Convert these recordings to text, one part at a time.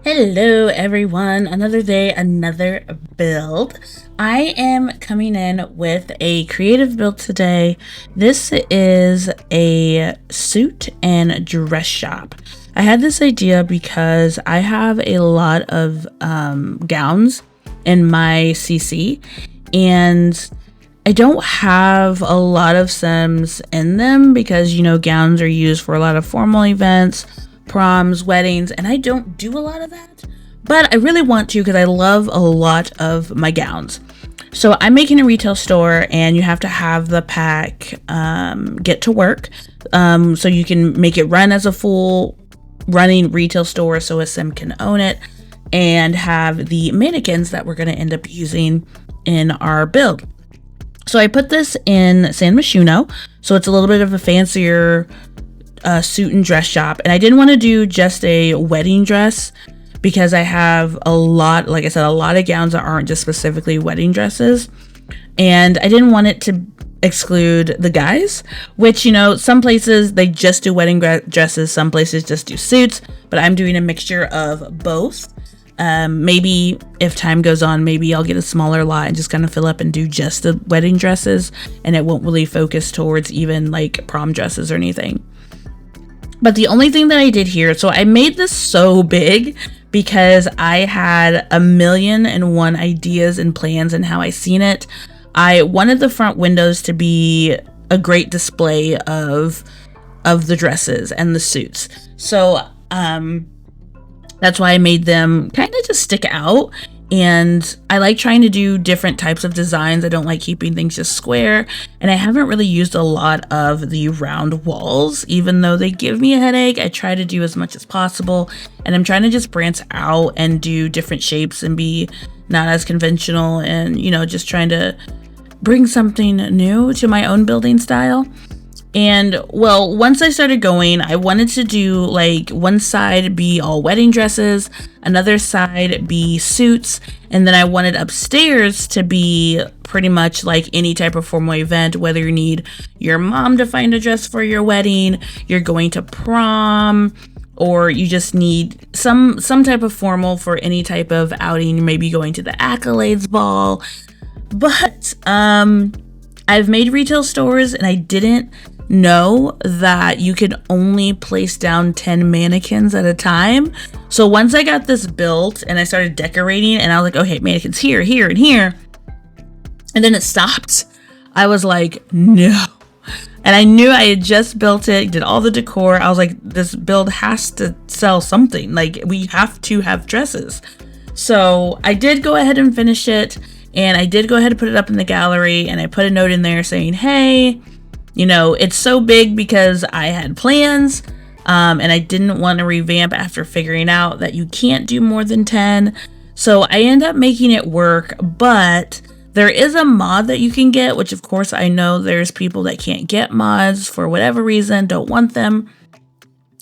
Hello everyone, another day, another build. I am coming in with a creative build today. This is a suit and dress shop. I had this idea because I have a lot of gowns in my CC and I don't have a lot of Sims in them because, you know, gowns are used for a lot of formal events, proms, weddings, and I don't do a lot of that. But I really want to because I love a lot of my gowns. So I'm making a retail store and you have to have the pack get to work so you can make it run as a full running retail store so a Sim can own it and have the mannequins that we're going to end up using in our build. So I put this in San Myshuno, so it's a little bit of a fancier suit and dress shop. And I didn't want to do just a wedding dress because I have a lot, like I said, a lot of gowns that aren't just specifically wedding dresses. And I didn't want it to exclude the guys, which, you know, some places they just do wedding dresses, some places just do suits, but I'm doing a mixture of both. Maybe if time goes on, maybe I'll get a smaller lot and just kind of fill up and do just the wedding dresses, and it won't really focus towards even like prom dresses or anything. But the only thing that I did here, so I made this so big because I had 1,000,001 ideas and plans and how I seen it. I wanted the front windows to be a great display of the dresses and the suits. So, that's why I made them kind of just stick out. And I like trying to do different types of designs. I don't like keeping things just square. And I haven't really used a lot of the round walls, even though they give me a headache. I try to do as much as possible. And I'm trying to just branch out and do different shapes and be not as conventional and, you know, just trying to bring something new to my own building style. And well, once I started going, I wanted to do like one side be all wedding dresses, another side be suits, and then I wanted upstairs to be pretty much like any type of formal event, whether you need your mom to find a dress for your wedding, you're going to prom, or you just need some type of formal for any type of outing, maybe going to the accolades ball. But I've made retail stores and I didn't know that you could only place down 10 mannequins at a time. So once I got this built and I started decorating and I was like, okay, mannequins here, here, and here, and then it stopped, I was like, no. And I knew I had just built it, did all the decor. I was like, this build has to sell something. Like, we have to have dresses. So I did go ahead and finish it, and I did go ahead and put it up in the gallery, and I put a note in there saying, hey, you know, it's so big because I had plans, and I didn't want to revamp after figuring out that you can't do more than 10. So I end up making it work, but there is a mod that you can get, which of course I know there's people that can't get mods for whatever reason, don't want them,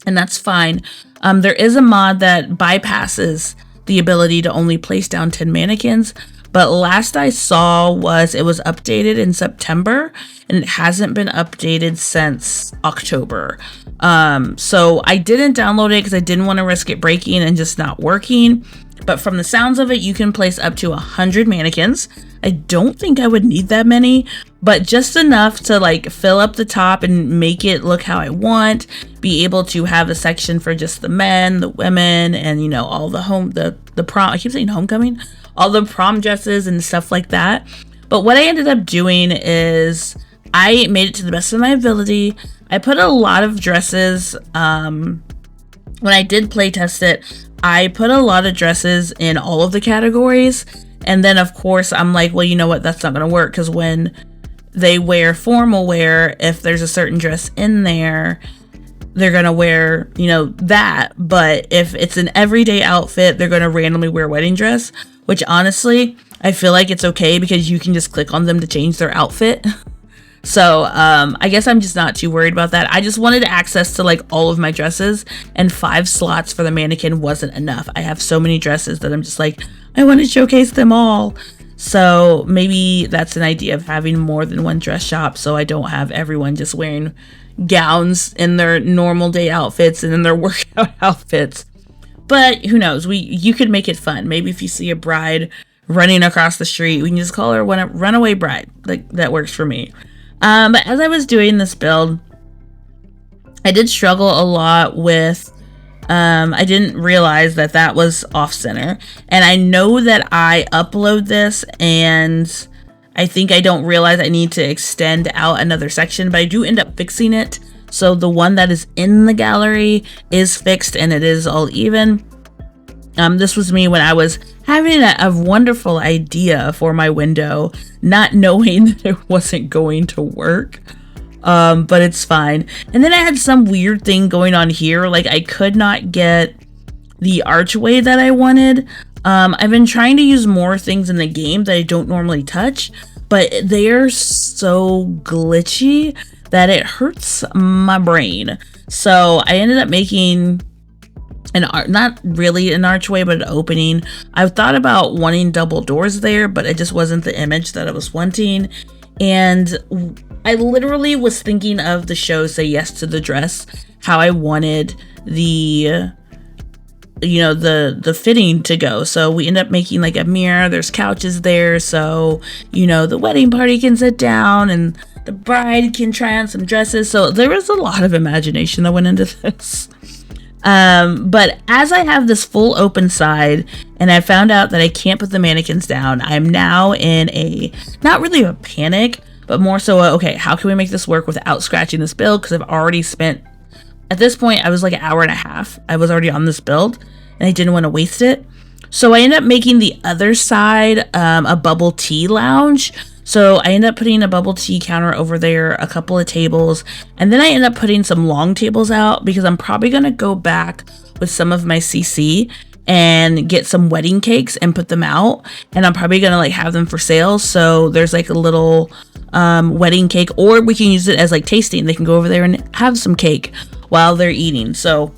and that's fine. There is a mod that bypasses the ability to only place down 10 mannequins. But last I saw was it was updated in September and it hasn't been updated since October. So I didn't download it because I didn't want to risk it breaking and just not working. But from the sounds of it, you can place up to 100 mannequins. I don't think I would need that many, but just enough to like fill up the top and make it look how I want. Be able to have a section for just the men, the women, and you know, all the prom. I keep saying homecoming. All the prom dresses and stuff like that. But what I ended up doing is I made it to the best of my ability. I put a lot of dresses, when I did play test it, I put a lot of dresses in all of the categories. And then of course I'm like, well, you know what, that's not gonna work because when they wear formal wear, if there's a certain dress in there, they're gonna wear, you know, that. But if it's an everyday outfit, they're gonna randomly wear a wedding dress. Which honestly, I feel like it's okay because you can just click on them to change their outfit. So I guess I'm just not too worried about that. I just wanted access to like all of my dresses, and 5 slots for the mannequin wasn't enough. I have so many dresses that I'm just like, I want to showcase them all. So maybe that's an idea of having more than one dress shop so I don't have everyone just wearing gowns in their normal day outfits and in their workout outfits. But who knows? You could make it fun. Maybe if you see a bride running across the street, we can just call her runaway bride. Like, that works for me. But as I was doing this build, I did struggle a lot with, I didn't realize that was off center. And I know that I upload this and I think I don't realize I need to extend out another section, but I do end up fixing it. So the one that is in the gallery is fixed and it is all even. This was me when I was having a wonderful idea for my window, not knowing that it wasn't going to work. But it's fine. And then I had some weird thing going on here. Like, I could not get the archway that I wanted. I've been trying to use more things in the game that I don't normally touch, but they're so glitchy that it hurts my brain. So I ended up making not really an archway, but an opening. I've thought about wanting double doors there, but it just wasn't the image that I was wanting. And I literally was thinking of the show Say Yes to the Dress, how I wanted the fitting to go. So we end up making like a mirror. There's couches there, so the wedding party can sit down and the bride can try on some dresses. So there was a lot of imagination that went into this. But as I have this full open side and I found out that I can't put the mannequins down, I'm now in not really a panic, but more so okay, how can we make this work without scratching this build? Because I've already spent, at this point, I was like an hour and a half. I was already on this build and I didn't want to waste it. So I ended up making the other side a bubble tea lounge. So I ended up putting a bubble tea counter over there, a couple of tables, and then I ended up putting some long tables out because I'm probably going to go back with some of my CC and get some wedding cakes and put them out. And I'm probably going to like have them for sale. So there's like a little wedding cake, or we can use it as like tasting. They can go over there and have some cake while they're eating. So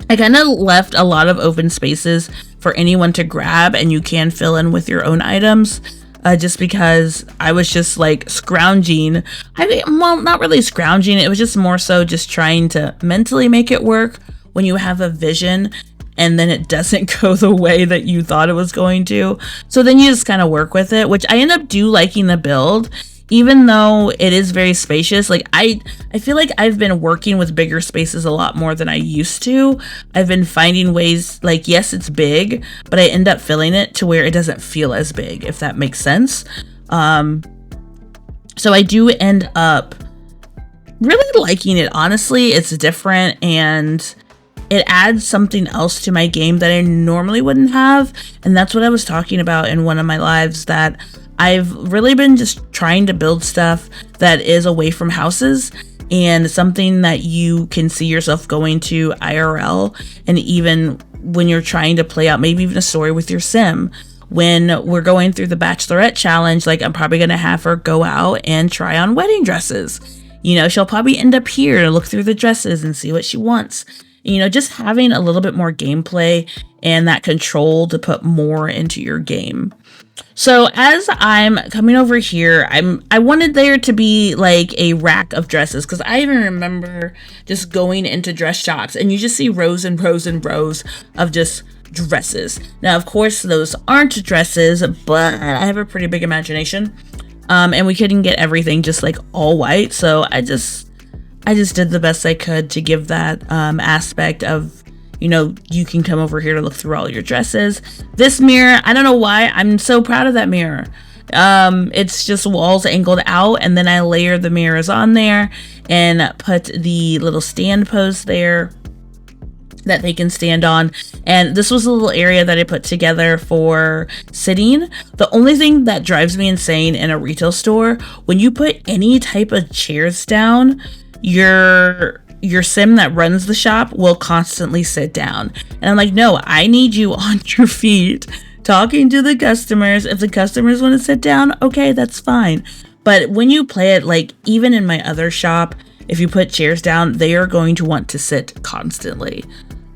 I kind of left a lot of open spaces for anyone to grab, and you can fill in with your own items. Just because I was just like scrounging. Well, not really scrounging. It was just more so just trying to mentally make it work when you have a vision and then it doesn't go the way that you thought it was going to. So then you just kind of work with it, which I end up liking the build, even though it is very spacious. Like I feel like I've been working with bigger spaces a lot more than I used to. I've been finding ways, like, yes, it's big, but I end up filling it to where it doesn't feel as big, if that makes sense. So I do end up really liking it. Honestly, it's different and it adds something else to my game that I normally wouldn't have. And that's what I was talking about in one of my lives, that I've really been just trying to build stuff that is away from houses and something that you can see yourself going to IRL. And even when you're trying to play out maybe even a story with your sim, when we're going through the Bachelorette challenge, like I'm probably going to have her go out and try on wedding dresses. She'll probably end up here to look through the dresses and see what she wants. Just having a little bit more gameplay and that control to put more into your game. So as I'm coming over here, I wanted there to be like a rack of dresses, because I even remember just going into dress shops and you just see rows and rows and rows of just dresses. Now, of course, those aren't dresses, but I have a pretty big imagination. And we couldn't get everything just like all white. So I just did the best I could to give that aspect of, you can come over here to look through all your dresses. This mirror, I don't know why, I'm so proud of that mirror. It's just walls angled out, and then I layer the mirrors on there and put the little stand posts there that they can stand on. And this was a little area that I put together for sitting. The only thing that drives me insane in a retail store, when you put any type of chairs down, your sim that runs the shop will constantly sit down. And I'm like, no, I need you on your feet talking to the customers. If the customers want to sit down, okay, that's fine. But when you play it, like even in my other shop, if you put chairs down, they are going to want to sit constantly.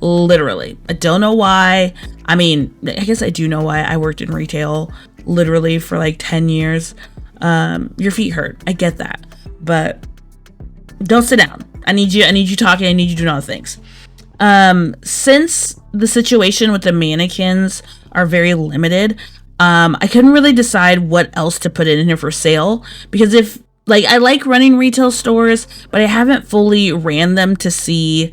Literally. I don't know why. I mean, I guess I do know why. I worked in retail literally for like 10 years. Your feet hurt. I get that. But don't sit down. I need you talking. I need you doing all the things. Since the situation with the mannequins are very limited, I couldn't really decide what else to put in here for sale, because if like I like running retail stores, but I haven't fully ran them to see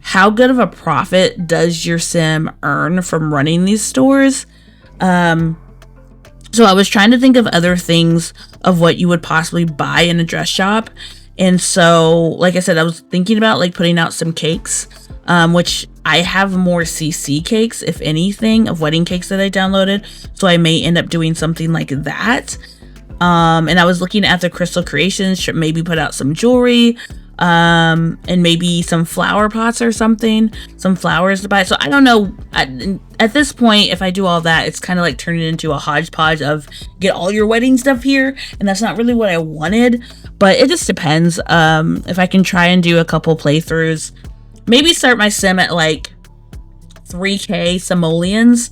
how good of a profit does your sim earn from running these stores. So I was trying to think of other things of what you would possibly buy in a dress shop. And so, like I said, I was thinking about like putting out some cakes, which I have more CC cakes, if anything, of wedding cakes that I downloaded. So I may end up doing something like that. And I was looking at the Crystal Creations, should maybe put out some jewelry, and maybe some flower pots or something, some flowers to buy. So I don't know. At this point, if I do all that, it's kind of like turning into a hodgepodge of get all your wedding stuff here. And that's not really what I wanted, but it just depends. If I can try and do a couple playthroughs, maybe start my sim at like 3K simoleons,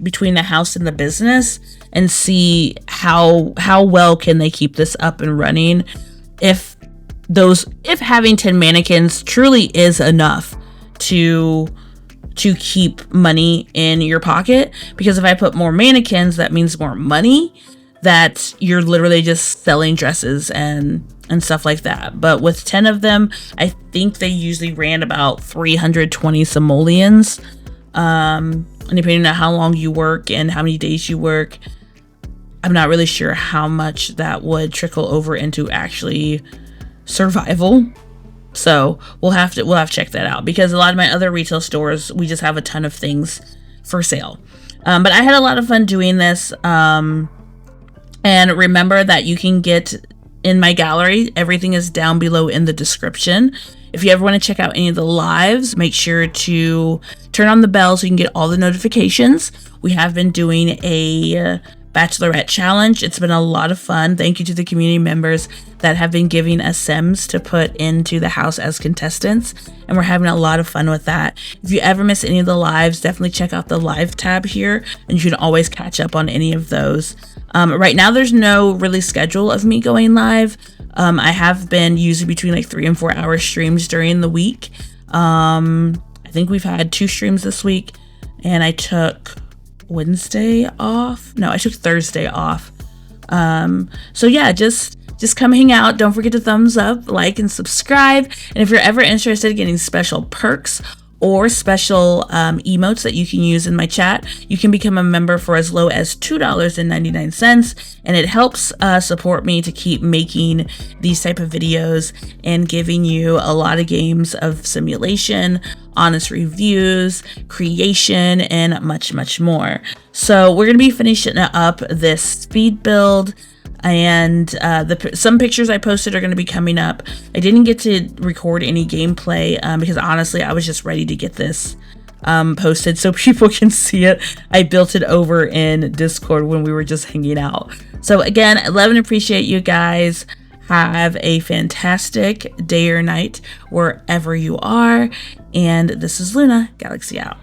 between the house and the business, and see how well can they keep this up and running. If having 10 mannequins truly is enough to keep money in your pocket, because if I put more mannequins, that means more money, that you're literally just selling dresses and stuff like that. But with 10 of them, I think they usually ran about 320 simoleons, and depending on how long you work and how many days you work, I'm not really sure how much that would trickle over into actually survival. So we'll have to check that out, because a lot of my other retail stores, we just have a ton of things for sale. But I had a lot of fun doing this. And remember that you can get in my gallery. Everything is down below in the description. If you ever want to check out any of the lives, make sure to turn on the bell so you can get all the notifications. We have been doing a Bachelorette challenge. It's been a lot of fun. Thank you to the community members that have been giving us Sims to put into the house as contestants, and we're having a lot of fun with that. If you ever miss any of the lives, definitely check out the live tab here, and you can always catch up on any of those. Right now there's no really schedule of me going live. I have been usually between like 3 and 4 hour streams during the week. I think we've had 2 streams this week, and I took Wednesday off. No, I took Thursday off. So yeah, just come hang out. Don't forget to thumbs up, like, and subscribe. And if you're ever interested in getting special perks or special emotes that you can use in my chat, you can become a member for as low as $2.99, and it helps support me to keep making these type of videos and giving you a lot of games of simulation, honest reviews, creation, and much more. So we're gonna be finishing up this speed build, and some pictures I posted are going to be coming up. I didn't get to record any gameplay because honestly I was just ready to get this posted so people can see it. I built it over in Discord when we were just hanging out. So again, I love and appreciate you guys. Have a fantastic day or night wherever you are, and this is Lunagalaxy out.